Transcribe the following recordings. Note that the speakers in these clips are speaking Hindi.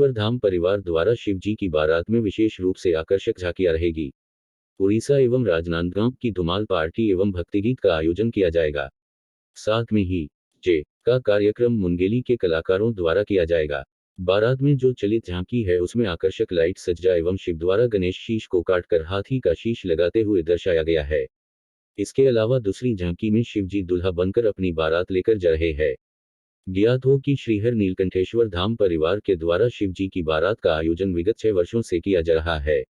नीलकंठेश्वर धाम परिवार द्वारा शिव जी की बारात में विशेष रूप से आकर्षक झांकियां रहेगी। उड़ीसा एवं राजनांदगांव की धुमाल पार्टी एवं भक्तिगीत का आयोजन किया जाएगा। साथ में ही जे का कार्यक्रम मुंगेली के कलाकारों द्वारा किया जाएगा। बारात में जो चलित झांकी है उसमें आकर्षक लाइट सज्जा एवं शिव द्वारा गणेश शीश को काटकर हाथी का शीश लगाते हुए दर्शाया गया है। इसके अलावा दूसरी झांकी में शिव जी दूल्हा बनकर अपनी बारात लेकर जा रहे हैं। ज्ञात हो कि श्रीहर नीलकंठेश्वर धाम परिवार के द्वारा शिव जी की बारात का आयोजन विगत 6 वर्षों से किया जा रहा है।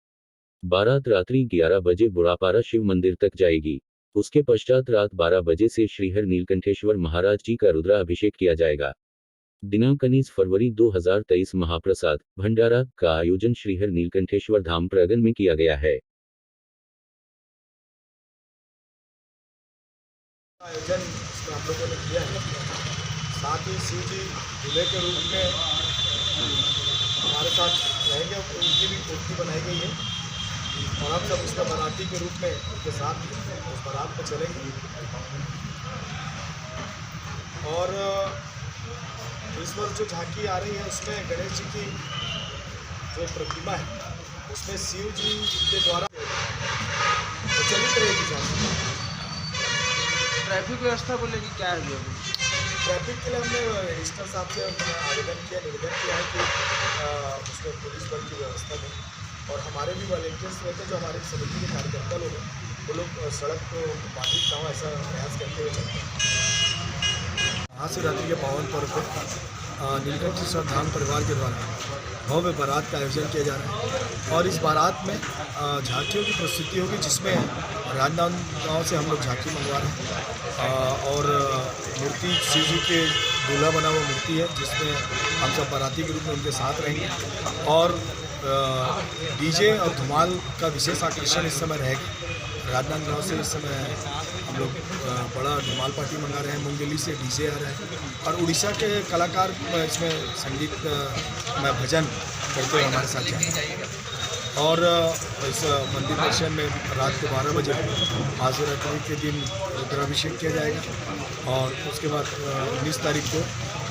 बारात रात्रि 11 बजे बुढ़ापारा शिव मंदिर तक जाएगी। उसके पश्चात रात 12 बजे से श्रीहर नीलकंठेश्वर महाराज जी का रुद्राभिषेक किया जाएगा। दिनांक 19 फरवरी 2023 महाप्रसाद भंडारा का आयोजन श्रीहर नीलकंठेश्वर धाम प्रांगण में किया गया है। आयोजन हम लोगों ने किया है। साथ ही शिव जी दूल्हे के रूप में हमारे साथ रहेंगे, उनकी भी मूर्ति बनाई गई है और हम सब उसका बाराती के रूप में उनके साथ उस बारात में चलेंगे। और इस वर्ष जो झांकी आ रही है उसमें गणेश जी की जो प्रतिमा है उसमें शिव जी के द्वारा चलित रहेगी झांकी। ट्रैफिक व्यवस्था को लेकर क्या है? ट्रैफिक के लिए हमने एडिशनल साहब से निवेदन किया है कि उसमें पुलिस बल की व्यवस्था दें और हमारे भी वॉलेंटियर्स रहते हैं जो हमारे समिति के कार्यकर्ता लोग हैं, वो लोग सड़क को बाधित ना हो ऐसा प्रयास करते हुए चलते हैं। महाशिवरात्रि के पावन पर्व पर नीलकंठेश्वर धाम परिवार के द्वारा भव्य बारात का आयोजन किया जा रहा है और इस बारात में झांकियों की प्रस्तुति होगी, जिसमें राजनांदगांव से हम लोग झांकी मंगवा रहे हैं और मूर्ति शिव जी के दूल्हा बना हुआ मूर्ति है, जिसमें हम सब बाराती के रूप में उनके साथ रहेंगे और डीजे और धुमाल का विशेष आकर्षण इस समय रहेगा। राजनांदगांव से इस समय हम लोग बड़ा धुमाल पार्टी मंगा रहे हैं, मुंगेली से डीजे आ रहे हैं और उड़ीसा के कलाकार इसमें संगीत में भजन करते हुए हमारे साथ जाएंगे। और इस मंदिर दर्शन में रात को 12 बजे महाशिवरात्रि के दिन रुद्राभिषेक किया जाएगा और उसके बाद 19 तारीख को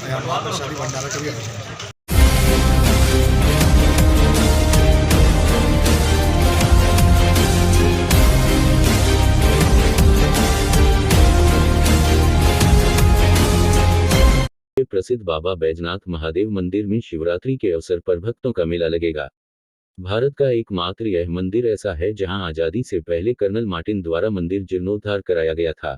यहाँ महाप्रसादी भंडारा का भी आयोजन किया। प्रसिद्ध बाबा बैजनाथ महादेव मंदिर में शिवरात्रि के अवसर पर भक्तों का मेला लगेगा। भारत का एकमात्र यह मंदिर ऐसा है जहां आजादी से पहले कर्नल मार्टिन द्वारा मंदिर जीर्णोद्धार कराया गया था।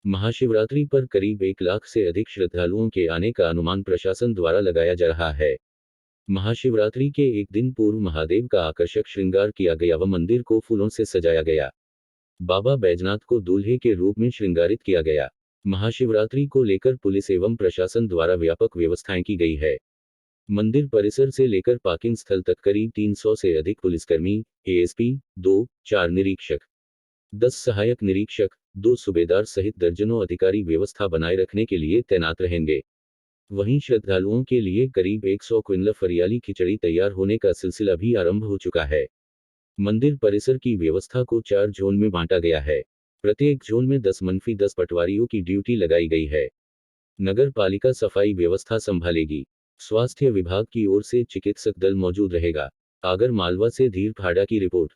महाशिवरात्रि पर करीब 1 लाख से अधिक श्रद्धालुओं के आने का अनुमान प्रशासन द्वारा लगाया जा रहा है। महाशिवरात्रि के एक दिन पूर्व महादेव का आकर्षक श्रृंगार किया गया व मंदिर को फूलों से सजाया गया। बाबा बैजनाथ को दूल्हे के रूप में श्रृंगारित किया गया। महाशिवरात्रि को लेकर पुलिस एवं प्रशासन द्वारा व्यापक व्यवस्थाएं की गई है। मंदिर परिसर से लेकर पार्किंग स्थल तक करीब 300 से अधिक पुलिसकर्मी, एएसपी, 2-4 निरीक्षक, 10 सहायक निरीक्षक, 2 सूबेदार सहित दर्जनों अधिकारी व्यवस्था बनाए रखने के लिए तैनात रहेंगे। वहीं श्रद्धालुओं के लिए करीब 100 क्विंटल फरियाली खिचड़ी तैयार होने का सिलसिला भी आरंभ हो चुका है। मंदिर परिसर की व्यवस्था को 4 जोन में बांटा गया है। प्रत्येक जोन में 10-10 पटवारियों की ड्यूटी लगाई गई है। नगर पालिका सफाई व्यवस्था संभालेगी। स्वास्थ्य विभाग की ओर से चिकित्सक दल मौजूद रहेगा। आगर मालवा से धीर फाड़ा की रिपोर्ट।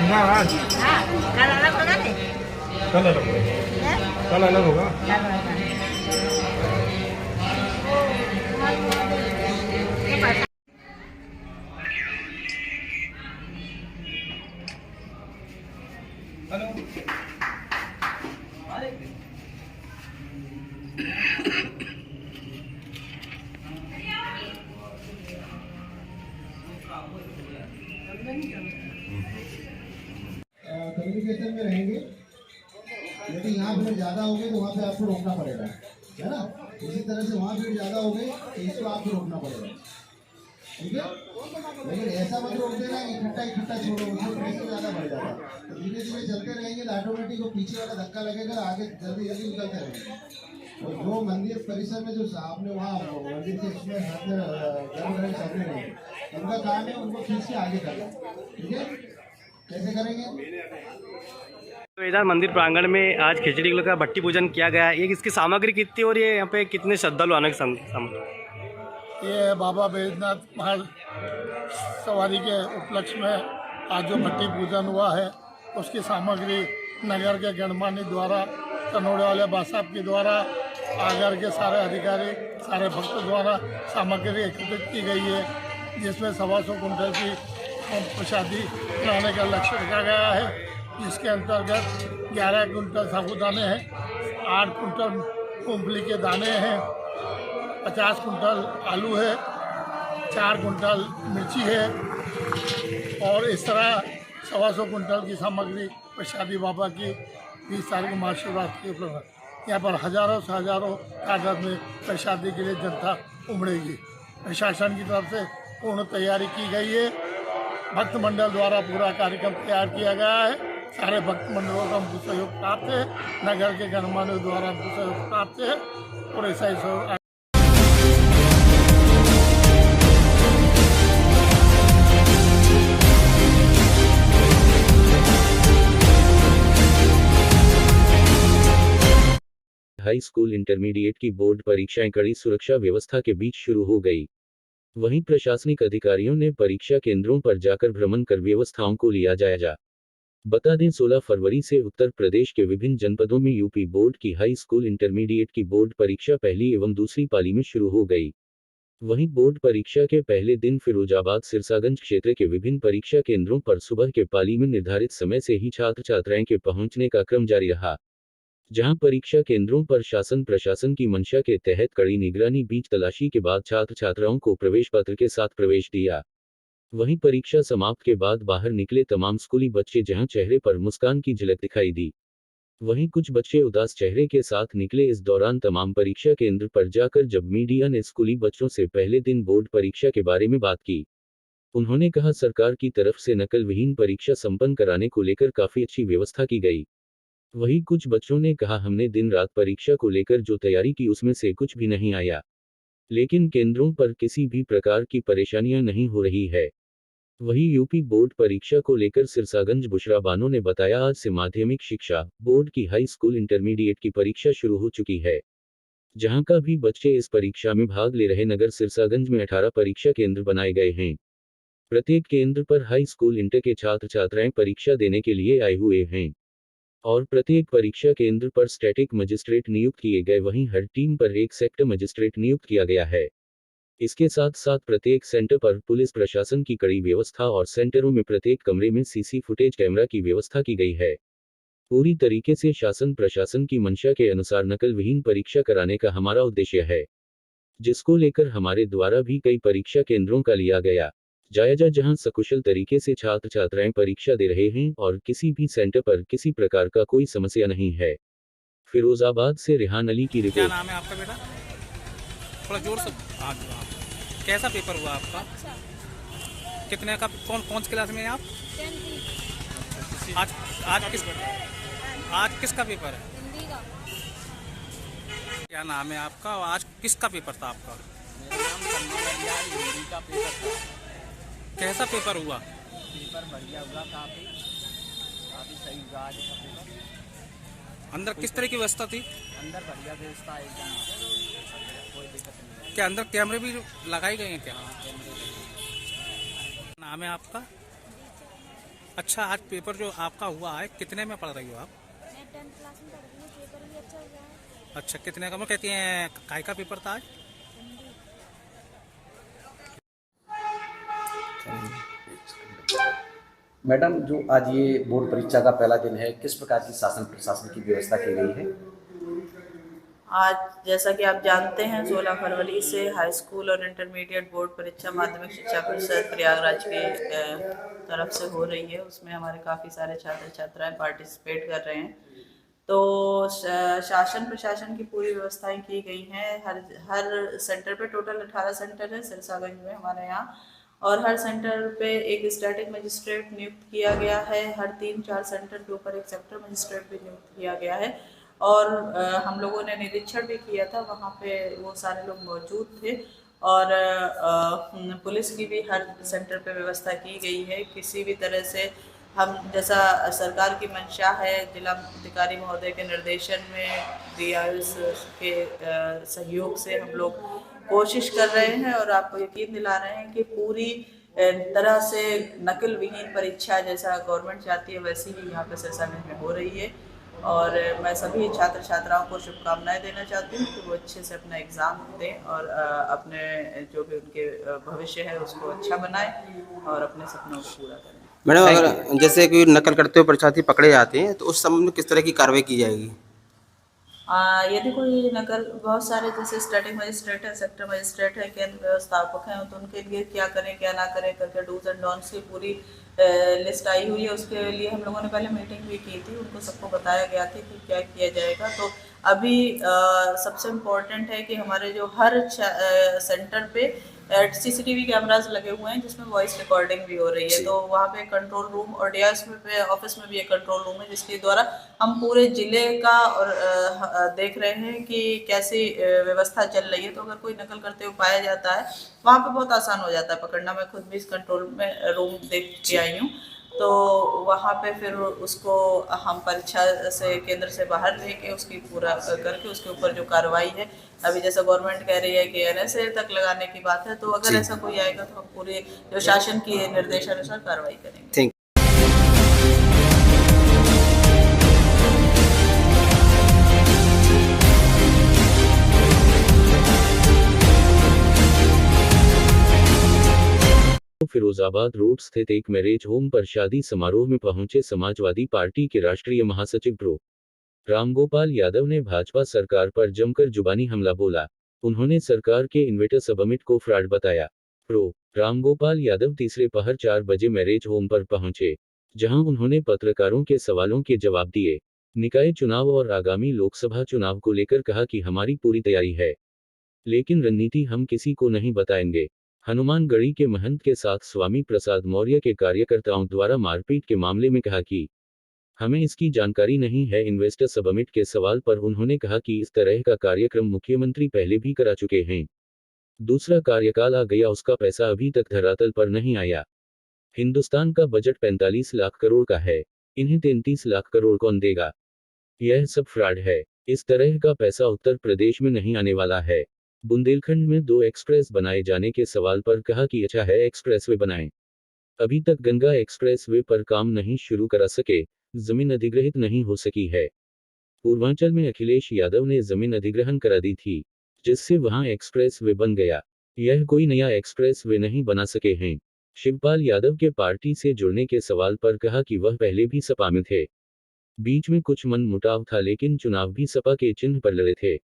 श्रृंगार आज हाँ, कल अलग होगा थे कल अलग होगा, हैं? कल अलग होगा। कल होगा। ये पता कम्युनिकेशन में रहेंगे, लेकिन यहाँ भीड़ ज़्यादा हो गई तो वहाँ पे आपको रोकना पड़ेगा, है ना। इसी तरह से वहाँ भीड़ ज़्यादा हो गई तो इसको आपको रोकना पड़ेगा, ठीक है। लेकिन ऐसा मत रोक देना इकट्ठा इकट्ठा छोड़ो, उसमें प्रेशर ज़्यादा बढ़ जाता है। तो धीरे धीरे चलते रहेंगे तो ऑटोमेटिक वो पीछे वाला धक्का लगेगा, आगे जल्दी जल्दी निकलते रहेंगे। और जो मंदिर परिसर में जो आपने वहाँ मंदिर के उसमें हाथ में गर्म गर्म सामने नहीं, उनका काम है उनको खींच के आगे करना, ठीक है। कैसे करेंगे? तो इधर मंदिर प्रांगण में आज खिचड़ी का भट्टी पूजन किया गया है। ये इसकी सामग्री कितनी और ये यहाँ पे कितने श्रद्धालु आने की सामग्री? ये बाबा बैजनाथ महल सवारी के उपलक्ष्य में आज जो भट्टी पूजन हुआ है उसकी सामग्री नगर के गणमान्य द्वारा, कनौड़े वाले बासाब के द्वारा, आगर के सारे अधिकारी, सारे भक्त द्वारा सामग्री एकत्रित की गई है, जिसमें 125 कुंटल की प्रसादी बनाने का लक्ष्य रखा गया है, जिसके अंतर्गत 11 कुंटल साबूदाने हैं, 8 कुंटल मूंगफली के दाने हैं, 50 कुंटल आलू है, 4 कुंटल मिर्ची है और इस तरह 125 कुंटल की सामग्री प्रसादी बाबा की 20 तारीख महाशिवरात्रि के उपलक्ष्य यहाँ पर हजारों से हजारों तादाद में प्रसादी के लिए जनता उमड़ेगी। प्रशासन की तरफ से पूर्ण तैयारी की गई है। भक्त मंडल द्वारा पूरा कार्यक्रम तैयार किया गया है। सारे भक्त मंडलों का हमको सहयोग प्राप्त है, नगर के गणमान्यों द्वारा हमको सहयोग प्राप्त है और ऐसा ही सहयोग हाई स्कूल इंटरमीडिएट की बोर्ड परीक्षाएं कड़ी सुरक्षा व्यवस्था के बीच शुरू हो गई। वहीं प्रशासनिक अधिकारियों ने परीक्षा केंद्रों पर जाकर भ्रमण कर व्यवस्थाओं को लिया जायजा। बता दें 16 फरवरी से उत्तर प्रदेश के विभिन्न जनपदों में यूपी बोर्ड की हाई स्कूल इंटरमीडिएट की बोर्ड परीक्षा पहली एवं दूसरी पाली में शुरू हो गई। वहीं बोर्ड परीक्षा के पहले दिन फिरोजाबाद सिरसागंज क्षेत्र के विभिन्न परीक्षा केंद्रों पर सुबह के पाली में निर्धारित समय से ही छात्र छात्राएं के पहुंचने का क्रम जारी रहा, जहां परीक्षा केंद्रों पर शासन प्रशासन की मंशा के तहत कड़ी निगरानी बीच तलाशी के बाद छात्र छात्राओं को प्रवेश पत्र के साथ प्रवेश दिया। वहीं परीक्षा समाप्त के बाद बाहर निकले तमाम स्कूली बच्चे जहां चेहरे पर मुस्कान की झलक दिखाई दी, वहीं कुछ बच्चे उदास चेहरे के साथ निकले। इस दौरान तमाम परीक्षा केंद्र पर जाकर जब मीडिया ने स्कूली बच्चों से पहले दिन बोर्ड परीक्षा के बारे में बात की, उन्होंने कहा सरकार की तरफ से नकल विहीन परीक्षा संपन्न कराने को लेकर काफी अच्छी व्यवस्था की गई। वहीं कुछ बच्चों ने कहा हमने दिन रात परीक्षा को लेकर जो तैयारी की उसमें से कुछ भी नहीं आया, लेकिन केंद्रों पर किसी भी प्रकार की परेशानियां नहीं हो रही है। वहीं यूपी बोर्ड परीक्षा को लेकर सिरसागंज बुशरा बानो ने बताया आज से माध्यमिक शिक्षा बोर्ड की हाई स्कूल इंटरमीडिएट की परीक्षा शुरू हो चुकी है, जहां का भी बच्चे इस परीक्षा में भाग ले रहे। नगर सिरसागंज में 18 परीक्षा केंद्र बनाए गए हैं। प्रत्येक केंद्र पर हाई स्कूल इंटर के छात्र छात्राएं परीक्षा देने के लिए आए हुए हैं और प्रत्येक परीक्षा केंद्र पर स्टैटिक मजिस्ट्रेट नियुक्त किए गए। वहीं हर टीम पर एक सेक्टर मजिस्ट्रेट नियुक्त किया गया है। इसके साथ साथ प्रत्येक सेंटर पर पुलिस प्रशासन की कड़ी व्यवस्था और सेंटरों में प्रत्येक कमरे में सीसी फुटेज कैमरा की व्यवस्था की गई है। पूरी तरीके से शासन प्रशासन की मंशा के अनुसार नकल विहीन परीक्षा कराने का हमारा उद्देश्य है, जिसको लेकर हमारे द्वारा भी कई परीक्षा केंद्रों का लिया गया जायजा, जहां सकुशल तरीके से छात्र छात्राएं परीक्षा दे रहे हैं और किसी भी सेंटर पर किसी प्रकार का कोई समस्या नहीं है। फिरोजाबाद से रेहान अली की क्या रिपोर्ट। नाम है आपका बेटा? थोड़ा जोर से। हाँ, कैसा पेपर हुआ आपका? कितने का? कौन सी क्लास में हैं आप? आज किसका पेपर है? हिंदी का। क्या नाम है आपका? आज किसका पेपर था आपका? मेरा नाम हिंदी का पेपर था। कैसा पेपर हुआ? पेपर बढ़िया हुआ, काफ़ी सही हुआ आज का पेपर। अंदर किस तरह की व्यवस्था थी? अंदर बढ़िया व्यवस्था है एकदम, कोई दिक्कत नहीं है। क्या अंदर कैमरे भी लगाए गए हैं क्या? हाँ, कैमरे लगे। नाम है आपका? अच्छा, आज पेपर जो आपका हुआ है कितने में पढ़ रही हो आप? मैं 10th क्लास में पढ़ रही हूँ। पेपर भी अच्छा हुआ है। अच्छा, कितने का, वो कहती हैं काय का पेपर था आज? हिंदी। मैडम, जो आज ये बोर्ड परीक्षा का पहला दिन है, किस प्रकार की शासन प्रशासन की व्यवस्था की गई है? आज जैसा कि आप जानते हैं 16 फरवरी से हाई स्कूल और इंटरमीडिएट बोर्ड परीक्षा माध्यमिक शिक्षा परिषद प्रयागराज के तरफ से हो रही है। उसमें हमारे काफ़ी सारे छात्र छात्राएं पार्टिसिपेट कर रहे हैं। तो शासन प्रशासन की पूरी व्यवस्थाएं की गई हैं। हर सेंटर पे टोटल 18 सेंटर है सिरसागंज में हमारे यहाँ, और हर सेंटर पे एक स्टैटिक मजिस्ट्रेट नियुक्त किया गया है। हर 3-4 सेंटर के ऊपर एक सेक्टर मजिस्ट्रेट भी नियुक्त किया गया है। और हम लोगों ने निरीक्षण भी किया था, वहाँ पे वो सारे लोग मौजूद थे। और पुलिस की भी हर सेंटर पे व्यवस्था की गई है। किसी भी तरह से हम, जैसा सरकार की मंशा है, जिला अधिकारी महोदय के निर्देशन में DIS के सहयोग से हम लोग कोशिश कर रहे हैं और आपको यकीन दिला रहे हैं कि पूरी तरह से नकल विहीन परीक्षा जैसा गवर्नमेंट चाहती है वैसी ही यहाँ पे सिरसागंज में हो रही है। और मैं सभी छात्र छात्राओं को शुभकामनाएं देना चाहती हूँ कि वो अच्छे से अपना एग्ज़ाम दें और अपने जो भी उनके भविष्य है उसको अच्छा बनाएं और अपने सपनों को पूरा करें। मैडम, अगर जैसे कोई नकल करते हुए परीक्षार्थी पकड़े जाते हैं तो उस समय में किस तरह की कार्रवाई की जाएगी? यदि कोई नकल, बहुत सारे जैसे स्टैटिक मजिस्ट्रेट है, सेक्टर मजिस्ट्रेट है, केंद्र व्यवस्थापक हैं, तो उनके लिए क्या करें क्या ना करें करके डूज एंड डोंट्स की पूरी लिस्ट आई हुई है। उसके लिए हम लोगों ने पहले मीटिंग भी की थी, उनको सबको बताया गया था कि क्या किया जाएगा। तो अभी सबसे इम्पोर्टेंट है कि हमारे जो हर सेंटर पे CCTV कैमरास लगे हुए हैं जिसमें वॉइस रिकॉर्डिंग भी हो रही है। तो वहाँ पे कंट्रोल रूम और DIS में ऑफिस में भी एक कंट्रोल रूम है जिसके द्वारा हम पूरे ज़िले का और देख रहे हैं कि कैसी व्यवस्था चल रही है। तो अगर कोई नकल करते हुए पाया जाता है वहाँ पे बहुत आसान हो जाता है पकड़ना। मैं खुद भी इस कंट्रोल में रूम देख के आई हूँ। तो वहाँ पे फिर उसको हम परीक्षा से केंद्र से बाहर लेके उसकी पूरा करके उसके ऊपर जो कार्रवाई है, अभी जैसा गवर्नमेंट कह रही है कि NSA तक लगाने की बात है, तो अगर ऐसा कोई आएगा तो हम पूरे जो शासन की निर्देशानुसार कार्रवाई करेंगे। फिरोजाबाद रोड स्थित एक मैरिज होम पर शादी समारोह में पहुंचे समाजवादी पार्टी के राष्ट्रीय महासचिव प्रो रामगोपाल यादव ने भाजपा सरकार पर जमकर जुबानी हमला बोला। उन्होंने सरकार के इन्वेटर सबमिट को फ्रॉड बताया। प्रो रामगोपाल यादव तीसरे पहर 4 बजे मैरिज होम पर पहुंचे, जहां उन्होंने पत्रकारों के सवालों के जवाब दिए। निकाय चुनाव और आगामी लोकसभा चुनाव को लेकर कहा कि हमारी पूरी तैयारी है, लेकिन रणनीति हम किसी को नहीं बताएंगे। हनुमानगढ़ी के महंत के साथ स्वामी प्रसाद मौर्य के कार्यकर्ताओं द्वारा मारपीट के मामले में कहा कि हमें इसकी जानकारी नहीं है। इन्वेस्टर सबमिट के सवाल पर उन्होंने कहा कि इस तरह का कार्यक्रम मुख्यमंत्री पहले भी करा चुके हैं। दूसरा कार्यकाल आ गया, उसका पैसा अभी तक धरातल पर नहीं आया। हिंदुस्तान का बजट 45 लाख करोड़ का है, इन्हें 33 लाख करोड़ कौन देगा? यह सब फ्रॉड है। इस तरह का पैसा उत्तर प्रदेश में नहीं आने वाला है। बुंदेलखंड में 2 एक्सप्रेस बनाए जाने के सवाल पर कहा कि अच्छा है एक्सप्रेसवे बनाएं। अभी तक गंगा एक्सप्रेसवे पर काम नहीं शुरू करा सके, जमीन अधिग्रहित नहीं हो सकी है। पूर्वांचल में अखिलेश यादव ने जमीन अधिग्रहण करा दी थी, जिससे वहां एक्सप्रेसवे बन गया। यह कोई नया एक्सप्रेसवे नहीं बना सके हैं। शिवपाल यादव के पार्टी से जुड़ने के सवाल पर कहा कि वह पहले भी सपा में थे, बीच में कुछ मनमुटाव था, लेकिन चुनाव भी सपा के चिन्ह पर लड़े थे।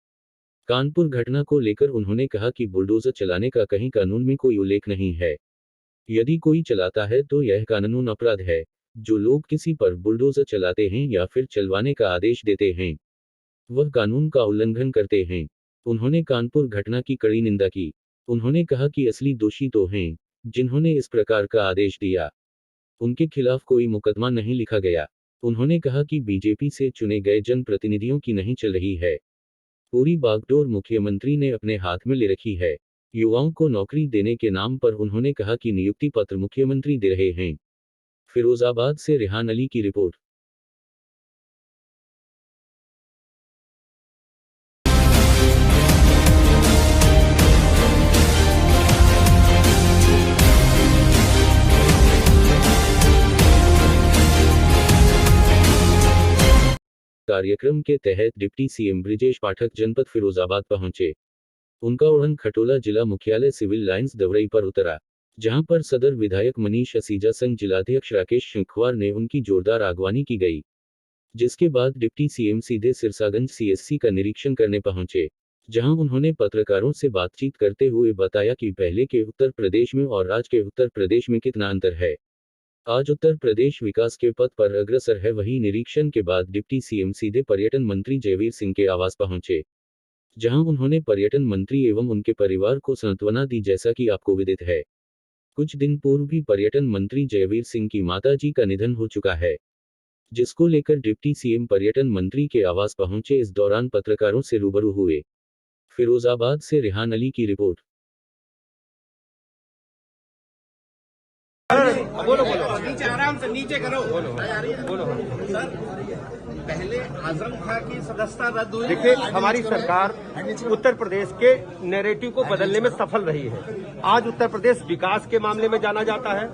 कानपुर घटना को लेकर उन्होंने कहा कि बुलडोजर चलाने का कहीं कानून में कोई उल्लेख नहीं है। यदि कोई चलाता है तो यह कानून अपराध है। जो लोग किसी पर बुलडोजर चलाते हैं या फिर चलवाने का आदेश देते हैं, वह कानून का उल्लंघन करते हैं। उन्होंने कानपुर घटना की कड़ी निंदा की। उन्होंने कहा कि असली दोषी तो हैं जिन्होंने इस प्रकार का आदेश दिया, उनके खिलाफ कोई मुकदमा नहीं लिखा गया। उन्होंने कहा कि बीजेपी से चुने गए जनप्रतिनिधियों की नहीं चल रही है, पूरी बागडोर मुख्यमंत्री ने अपने हाथ में ले रखी है। युवाओं को नौकरी देने के नाम पर उन्होंने कहा कि नियुक्ति पत्र मुख्यमंत्री दे रहे हैं। फिरोजाबाद से रेहान अली की रिपोर्ट। कार्यक्रम के तहत डिप्टी सीएम ब्रिजेश पाठक जनपद फिरोजाबाद पहुंचे। उनका उड़न खटोला जिला मुख्यालय सिविल लाइंस दवरई पर उतरा, जहां पर सदर विधायक मनीष असीजा संघ जिलाध्यक्ष राकेश शिंखवार ने उनकी जोरदार आगवानी की गई। जिसके बाद डिप्टी सीएम सीधे सिरसागंज सीएससी का निरीक्षण करने पहुंचे, जहां उन्होंने पत्रकारों से बातचीत करते हुए बताया कि पहले के उत्तर प्रदेश में और आज के उत्तर प्रदेश में कितना अंतर है। आज उत्तर प्रदेश विकास के पथ पर अग्रसर है। वहीं निरीक्षण के बाद डिप्टी सीएम सीधे पर्यटन मंत्री जयवीर सिंह के आवास पहुंचे, जहां उन्होंने पर्यटन मंत्री एवं उनके परिवार को सांत्वना दी। जैसा कि आपको विदित है, कुछ दिन पूर्व भी पर्यटन मंत्री जयवीर सिंह की माताजी का निधन हो चुका है, जिसको लेकर डिप्टी सीएम पर्यटन मंत्री के आवास पहुंचे। इस दौरान पत्रकारों से रूबरू हुए। फिरोजाबाद से रेहान अली की रिपोर्ट। बोलो नीचे आराम से नीचे करो। बोलो सर, पहले आजम खां की सदस्यता रद्द हुई। देखिए, हमारी सरकार उत्तर प्रदेश के नैरेटिव को बदलने में सफल रही है। आज उत्तर प्रदेश विकास के मामले में जाना जाता है।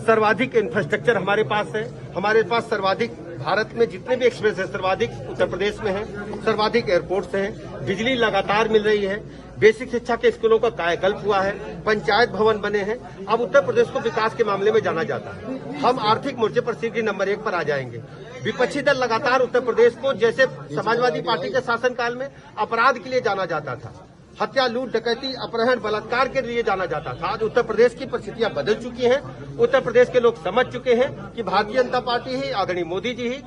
सर्वाधिक इंफ्रास्ट्रक्चर हमारे पास है। हमारे पास सर्वाधिक, भारत में जितने भी एक्सप्रेस है सर्वाधिक उत्तर प्रदेश में है। सर्वाधिक एयरपोर्ट्स हैं। बिजली लगातार मिल रही है। बेसिक शिक्षा के स्कूलों का कायाकल्प हुआ है। पंचायत भवन बने हैं। अब उत्तर प्रदेश को विकास के मामले में जाना जाता है। हम आर्थिक मोर्चे पर सीढ़ी नंबर 1 पर आ जाएंगे। विपक्षी दल लगातार उत्तर प्रदेश को, जैसे समाजवादी पार्टी के शासनकाल में अपराध के लिए जाना जाता था, हत्या, लूट, डकैती, अपहरण, बलात्कार के लिए जाना जाता था, आज उत्तर प्रदेश की परिस्थितियां बदल चुकी हैं। उत्तर प्रदेश के लोग समझ चुके हैं कि भारतीय जनता पार्टी ही, आदरणीय मोदी जी ही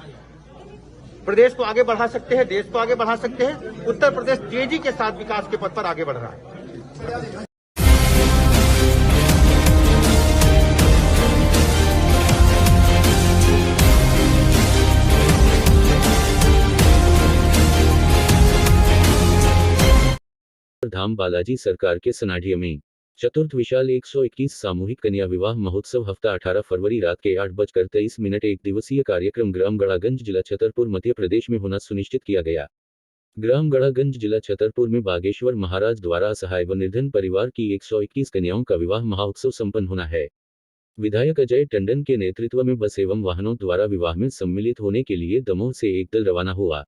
प्रदेश को आगे बढ़ा सकते हैं, देश को आगे बढ़ा सकते हैं। उत्तर प्रदेश तेजी के साथ विकास के पथ पर आगे बढ़ रहा है। धाम बालाजी सरकार के सनाढ़िया में चतुर्थ विशाल 121 सामूहिक कन्या विवाह महोत्सव हफ्ता 18 फरवरी रात के 8:23 एक दिवसीय कार्यक्रम ग्राम गड़ागंज जिला छतरपुर मध्य प्रदेश में होना सुनिश्चित किया गया। ग्राम गड़ागंज जिला छतरपुर में बागेश्वर महाराज द्वारा असहाय व निर्धन परिवार की 121 कन्याओं का विवाह महोत्सव संपन्न होना है। विधायक अजय टंडन के नेतृत्व में बस एवं वाहनों द्वारा विवाह में सम्मिलित होने के लिए दमोह से एक दल रवाना हुआ।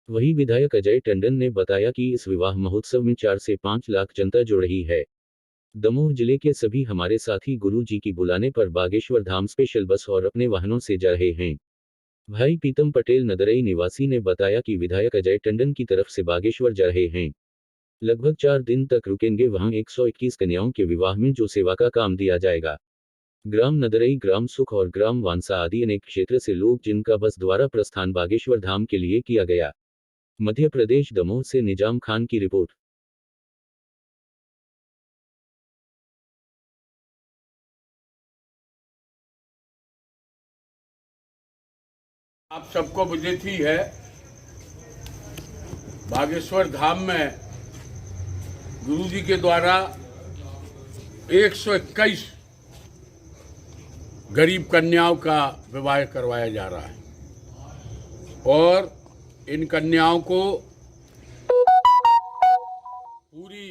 वहीं विधायक अजय टंडन ने बताया कि इस विवाह महोत्सव में 4 से 5 लाख जनता जुड़ रही है। दमोह जिले के सभी हमारे साथी गुरु जी की बुलाने पर बागेश्वर धाम स्पेशल बस और अपने वाहनों से जा रहे हैं। भाई पीतम पटेल नदरई निवासी ने बताया कि विधायक अजय टंडन की तरफ से बागेश्वर जा रहे हैं। लगभग 4 दिन तक रुकेंगे। वहां 121 कन्याओं के विवाह में जो सेवा का काम दिया जाएगा। ग्राम नदरई, ग्राम सुख और ग्राम वांसा आदि अनेक क्षेत्र से लोग जिनका बस द्वारा प्रस्थान बागेश्वर धाम के लिए किया गया। मध्य प्रदेश दमोह से निजाम खान की रिपोर्ट। आप सबको विदित ही है, बागेश्वर धाम में गुरुजी के द्वारा 121 गरीब कन्याओं का विवाह करवाया जा रहा है और इन कन्याओं को पूरी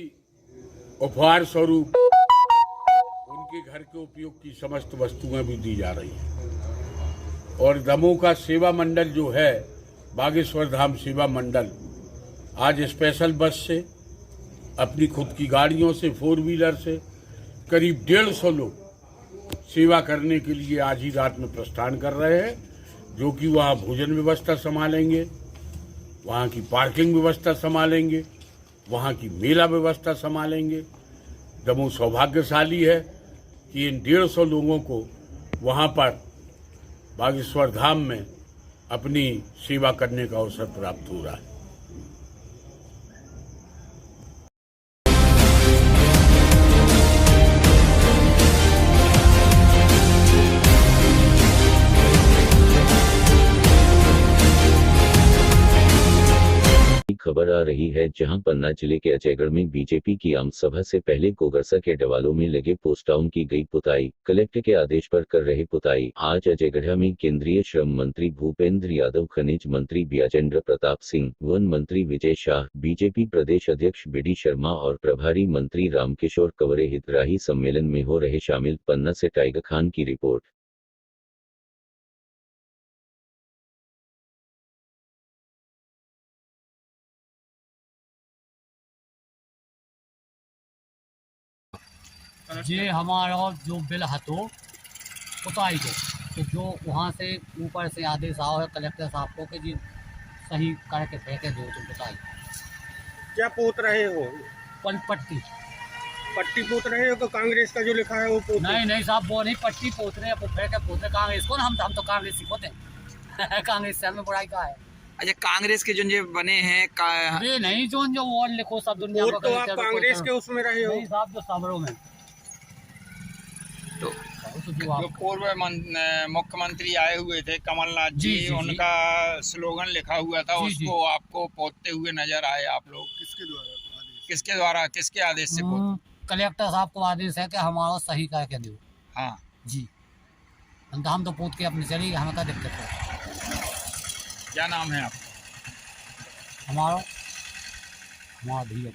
उपहार स्वरूप उनके घर के उपयोग की समस्त वस्तुएं भी दी जा रही हैं। और दमोह का सेवा मंडल जो है, बागेश्वर धाम सेवा मंडल, आज स्पेशल बस से, अपनी खुद की गाड़ियों से, 4 व्हीलर से करीब 150 लोग सेवा करने के लिए आज ही रात में प्रस्थान कर रहे हैं, जो कि वहाँ भोजन व्यवस्था संभालेंगे, वहाँ की पार्किंग व्यवस्था संभालेंगे, वहाँ की मेला व्यवस्था संभालेंगे। दमोह सौभाग्यशाली है कि इन 150 लोगों को वहाँ पर बागेश्वर धाम में अपनी सेवा करने का अवसर प्राप्त हो रहा है। खबर आ रही है, जहां पन्ना जिले के अजयगढ़ में बीजेपी की आम सभा से पहले कोगरसा के डवालों में लगे पोस्ट टाउन की गई पुताई, कलेक्टर के आदेश पर कर रहे पुताई। आज अजयगढ़ में केंद्रीय श्रम मंत्री भूपेंद्र यादव, खनिज मंत्री बियाजेंद्र प्रताप सिंह, वन मंत्री विजय शाह, बीजेपी प्रदेश अध्यक्ष बीडी शर्मा और प्रभारी मंत्री रामकिशोर कवरे हितग्राही सम्मेलन में हो रहे शामिल। पन्ना से टाइगर खान की रिपोर्ट। ये हमारा जो बिल हतो उताई को, तो जो वहाँ से ऊपर से आदेश आओ है कलेक्टर साहब को कि जी सही करके फेंके दो तुम बताई। क्या पोत रहे हो? पट्टी पट्टी पोत रहे हो? तो कांग्रेस का जो लिखा है वो पोत? नहीं साहब, वो नहीं, पट्टी पोत रहे हैं, फेंके पोत रहे कांग्रेस को ना। हम तो कांग्रेस ही होते हैं कांग्रेस से हमें बुराई का है। अच्छा, कांग्रेस के जो बने हैं ये नहीं जो और लिखो सब दुनिया को, तो आप कांग्रेस के उसमें रहे हो? नहीं साहब, जो सबरों में तो जो पूर्व मुख्यमंत्री आए हुए थे कमलनाथ जी, उनका स्लोगन लिखा हुआ था, उसको आपको पोतते हुए नजर आए आप लोग। किसके आदेश से पोते? कलेक्टर साहब को आदेश है कि हमारा सही करके दो। हाँ जी, हम तो पोत के अपने चलिए, हमें क्या दिक्कत है। क्या नाम है आपका? हमारा धीरज।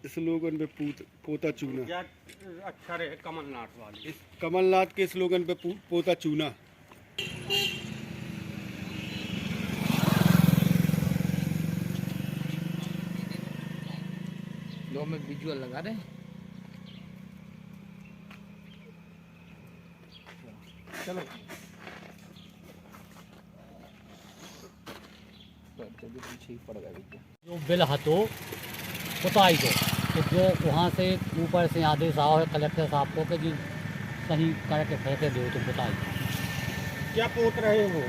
स्लोगन पे पोता चूना, अक्षर है कमलनाथ वाली। इस कमलनाथ के स्लोगन पे पोता चूना। लो में विजुअल लगा रहे हैं। चलो पीछे ही पड़ गया। जो बिल हतो उताई को, तो जो वहाँ से ऊपर से आदेश आओ है कलेक्टर साहब को कि जी सही करके फेंके दो तुम बताई। क्या पोत रहे हो?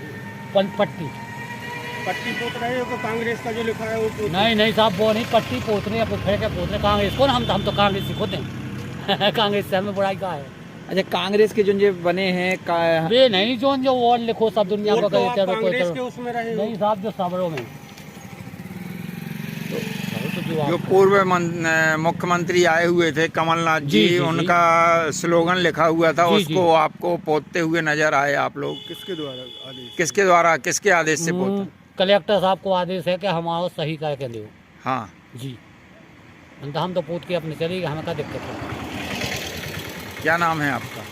पट्टी पोत रहे हो? तो कांग्रेस का जो लिखा है वो पोत? नहीं साहब, वो नहीं, पट्टी पोत रहे हैं, फेंके पोत रहे कांग्रेस को ना। हम तो कांग्रेस ही होते हैं कांग्रेस से हमें बुराई का है। अच्छा, कांग्रेस के जो बने हैं ये नहीं जो और लिखो सब दुनिया को। तो आप कांग्रेस के उसमें रहे हो? नहीं साहब, जो सबरों में जो पूर्व मुख्यमंत्री आए हुए थे कमलनाथ जी, उनका स्लोगन लिखा हुआ था, उसको आपको पोतते हुए नजर आए आप लोग। किसके आदेश से पोते? कलेक्टर साहब को आदेश है कि हमारा सही करके दो। हाँ जी, हम तो पोत के अपने चलिए, हमें क्या दिक्कत है। क्या नाम है आपका?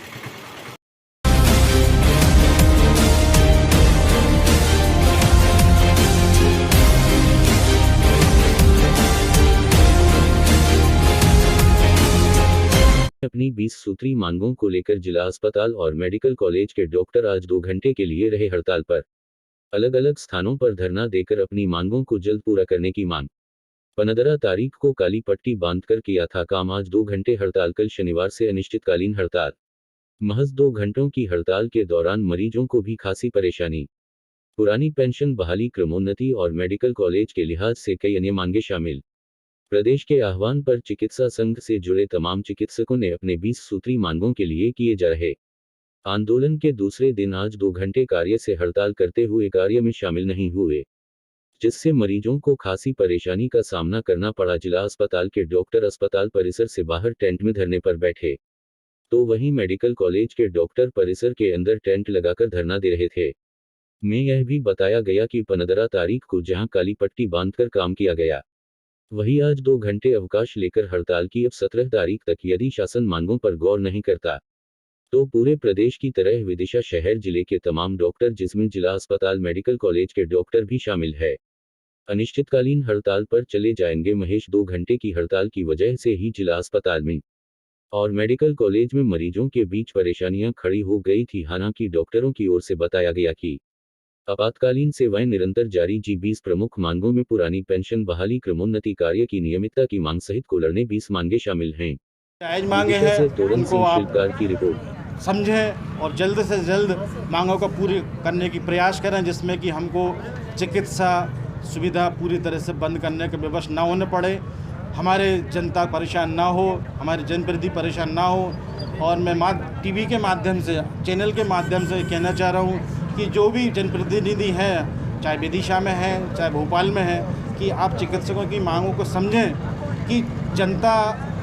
अपनी 20 सूत्री मांगों को लेकर जिला अस्पताल और मेडिकल कॉलेज के डॉक्टर आज 2 घंटे के लिए रहे हड़ताल पर। अलग अलग स्थानों पर धरना देकर अपनी मांगों को जल्द पूरा करने की मांग। 15 तारीख को काली पट्टी बांधकर किया था काम। आज 2 घंटे हड़ताल। कल शनिवार से अनिश्चितकालीन हड़ताल। महज 2 घंटों की हड़ताल के दौरान मरीजों को भी खासी परेशानी। पुरानी पेंशन बहाली, क्रमोन्नति और मेडिकल कॉलेज के लिहाज से कई अन्य मांगे शामिल। प्रदेश के आह्वान पर चिकित्सा संघ से जुड़े तमाम चिकित्सकों ने अपने 20 सूत्री मांगों के लिए किए जा रहे आंदोलन के दूसरे दिन आज 2 घंटे कार्य से हड़ताल करते हुए कार्य में शामिल नहीं हुए, जिससे मरीजों को खासी परेशानी का सामना करना पड़ा। जिला अस्पताल के डॉक्टर अस्पताल परिसर से बाहर टेंट में धरने पर बैठे, तो वहीं मेडिकल कॉलेज के डॉक्टर परिसर के अंदर टेंट लगाकर धरना दे रहे थे। में यह भी बताया गया कि 15 तारीख को जहां काली पट्टी बांधकर काम किया गया, वहीं आज 2 घंटे अवकाश लेकर हड़ताल की। अब 17 तारीख तक यदि शासन मांगों पर गौर नहीं करता, तो पूरे प्रदेश की तरह विदिशा शहर जिले के तमाम डॉक्टर, जिसमें जिला अस्पताल मेडिकल कॉलेज के डॉक्टर भी शामिल है, अनिश्चितकालीन हड़ताल पर चले जाएंगे। महेश 2 घंटे की हड़ताल की वजह से ही जिला अस्पताल में और मेडिकल कॉलेज में मरीजों के बीच परेशानियां खड़ी हो गई थी। हालांकि डॉक्टरों की ओर से बताया गया कि आपातकालीन सेवाएं निरंतर जारी। जी 20 प्रमुख मांगों में पुरानी पेंशन बहाली, क्रमोन्नति कार्य की नियमितता की मांग सहित कुल 20 मांगे शामिल हैं। जायज मांगे हैं, उनको आप शिल्पकार की रिपोर्ट समझें और जल्द से जल्द मांगों को पूरी करने की प्रयास करें, जिसमें कि हमको चिकित्सा सुविधा पूरी तरह से बंद करने के विवश ना होने पड़े, हमारे जनता परेशान ना हो, हमारे जनप्रतिनिधि परेशान ना हो। और मैं टीवी के माध्यम से, चैनल के माध्यम से कहना चाह रहा हूँ कि जो भी जनप्रतिनिधि हैं चाहे विदिशा में है चाहे भोपाल में है, कि आप चिकित्सकों की मांगों को समझें कि जनता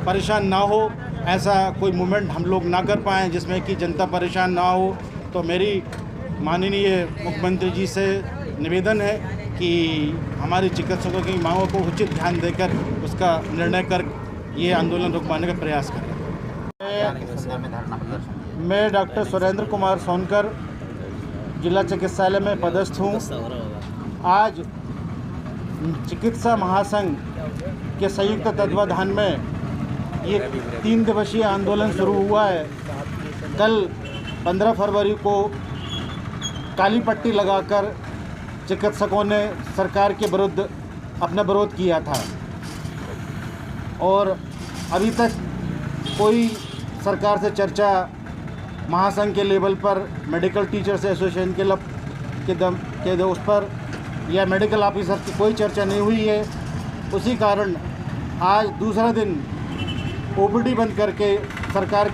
परेशान ना हो, ऐसा कोई मूवमेंट हम लोग ना कर पाएँ जिसमें कि जनता परेशान ना हो। तो मेरी माननीय मुख्यमंत्री जी से निवेदन है कि हमारे चिकित्सकों की मांगों को उचित ध्यान देकर उसका निर्णय कर ये आंदोलन रुकवाने का प्रयास करें। मैं डॉक्टर सुरेंद्र कुमार सोनकर जिला चिकित्सालय में पदस्थ हूँ। आज चिकित्सा महासंघ के संयुक्त तत्वाधान में ये 3 दिवसीय आंदोलन शुरू हुआ है। कल 15 फरवरी को काली पट्टी लगाकर चिकित्सकों ने सरकार के विरुद्ध अपना विरोध किया था और अभी तक कोई सरकार से चर्चा महासंघ के लेवल पर मेडिकल टीचर्स एसोसिएशन के उस पर या मेडिकल ऑफिसर की कोई चर्चा नहीं हुई है। उसी कारण आज दूसरा दिन ओपीडी बंद करके सरकार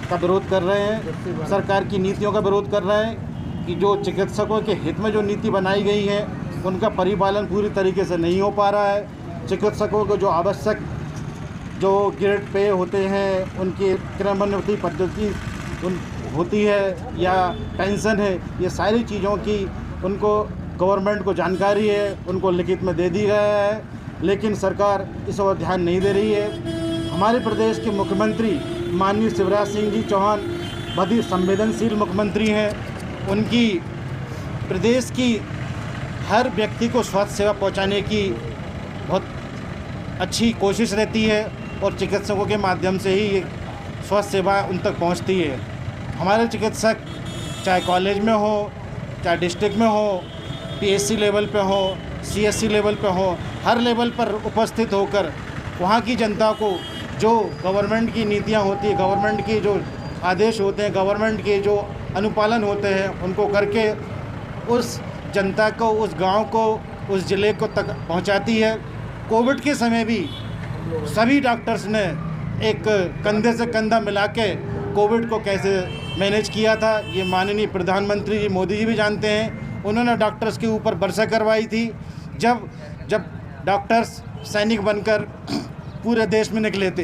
का विरोध कर रहे हैं, सरकार की नीतियों का विरोध कर रहे हैं कि जो चिकित्सकों के हित में जो नीति बनाई गई है उनका परिपालन पूरी तरीके से नहीं हो पा रहा है। चिकित्सकों को जो आवश्यक जो ग्रेड पे होते हैं, उनकी क्रमोन्नति पद्धति होती है या पेंशन है, ये सारी चीज़ों की उनको गवर्नमेंट को जानकारी है, उनको लिखित में दे दी गया है, लेकिन सरकार इस ओर ध्यान नहीं दे रही है। हमारे प्रदेश के मुख्यमंत्री माननीय शिवराज सिंह जी चौहान बहुत ही संवेदनशील मुख्यमंत्री हैं। उनकी प्रदेश की हर व्यक्ति को स्वास्थ्य सेवा पहुंचाने की बहुत अच्छी कोशिश रहती है और चिकित्सकों के माध्यम से ही ये स्वास्थ्य सेवा उन तक पहुंचती है। हमारे चिकित्सक चाहे कॉलेज में हो, चाहे डिस्ट्रिक्ट में हो, पीएचसी लेवल पे हो, सीएससी लेवल पे हो, हर लेवल पर उपस्थित होकर वहाँ की जनता को जो गवर्नमेंट की नीतियाँ होती है, गवर्नमेंट के जो आदेश होते हैं, गवर्नमेंट के जो अनुपालन होते हैं, उनको करके उस जनता को, उस गांव को, उस ज़िले को तक पहुंचाती है। कोविड के समय भी सभी डॉक्टर्स ने एक कंधे से कंधा मिला के कोविड को कैसे मैनेज किया था, ये माननीय प्रधानमंत्री जी मोदी जी भी जानते हैं। उन्होंने डॉक्टर्स के ऊपर वर्षा करवाई थी जब डॉक्टर्स सैनिक बनकर पूरे देश में निकले थे।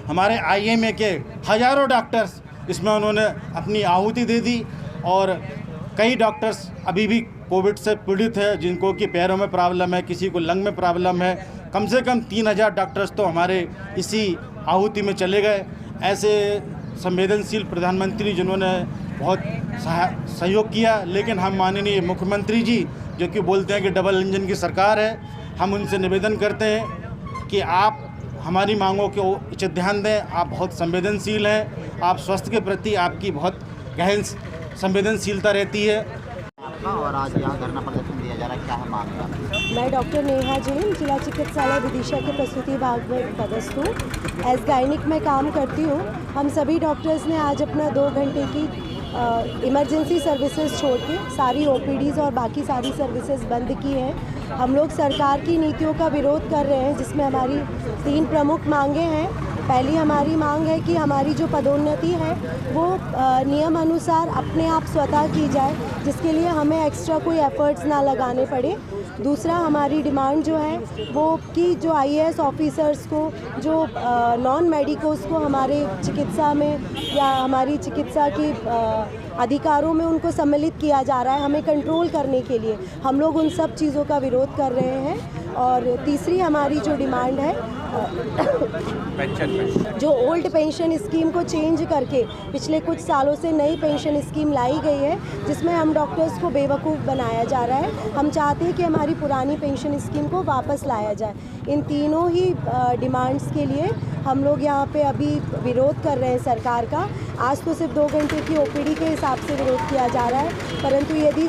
हमारे आईएमए के हज़ारों डॉक्टर्स इसमें उन्होंने अपनी आहुति दे दी और कई डॉक्टर्स अभी भी कोविड से पीड़ित है, जिनको कि पैरों में प्रॉब्लम है, किसी को लंग में प्रॉब्लम है। कम से कम 3000 डॉक्टर्स तो हमारे इसी आहुति में चले गए। ऐसे संवेदनशील प्रधानमंत्री जिन्होंने बहुत सहयोग किया, लेकिन हम माननीय मुख्यमंत्री जी जो कि बोलते हैं कि डबल इंजन की सरकार है, हम उनसे निवेदन करते हैं कि आप हमारी मांगों को उचित ध्यान दें। आप बहुत संवेदनशील हैं, आप स्वास्थ्य के प्रति आपकी बहुत गहन संवेदनशीलता रहती है। और आज यहाँ धरना प्रदर्शन दिया जा रहा है, क्या है मामला? मैं डॉक्टर नेहा जैन जिला चिकित्सालय विदिशा के प्रसूति विभाग में पदस्थ हूँ। एज गायनिक में काम करती हूँ। हम सभी डॉक्टर्स ने आज अपना 2 घंटे की इमरजेंसी सर्विसेज छोड़ के सारी ओपीडीज़ और बाकी सारी सर्विसेज बंद की हैं। हम लोग सरकार की नीतियों का विरोध कर रहे हैं, जिसमें हमारी 3 प्रमुख मांगें हैं। पहली हमारी मांग है कि हमारी जो पदोन्नति है वो नियम अनुसार अपने आप स्वतः की जाए, जिसके लिए हमें एक्स्ट्रा कोई एफर्ट्स ना लगाने पड़े। दूसरा हमारी डिमांड जो है वो कि जो आईएएस ऑफिसर्स को, जो नॉन मेडिकोस को हमारे चिकित्सा में या हमारी चिकित्सा की अधिकारों में उनको सम्मिलित किया जा रहा है, हमें कंट्रोल करने के लिए हम लोग उन सब चीज़ों का विरोध कर रहे हैं। और तीसरी हमारी जो डिमांड है, जो ओल्ड पेंशन स्कीम को चेंज करके पिछले कुछ सालों से नई पेंशन स्कीम लाई गई है, जिसमें हम डॉक्टर्स को बेवकूफ़ बनाया जा रहा है। हम चाहते हैं कि हमारी पुरानी पेंशन स्कीम को वापस लाया जाए। इन तीनों ही डिमांड्स के लिए हम लोग यहाँ पे अभी विरोध कर रहे हैं सरकार का। आज तो सिर्फ 2 घंटे की ओपीडी के हिसाब से विरोध किया जा रहा है, परंतु यदि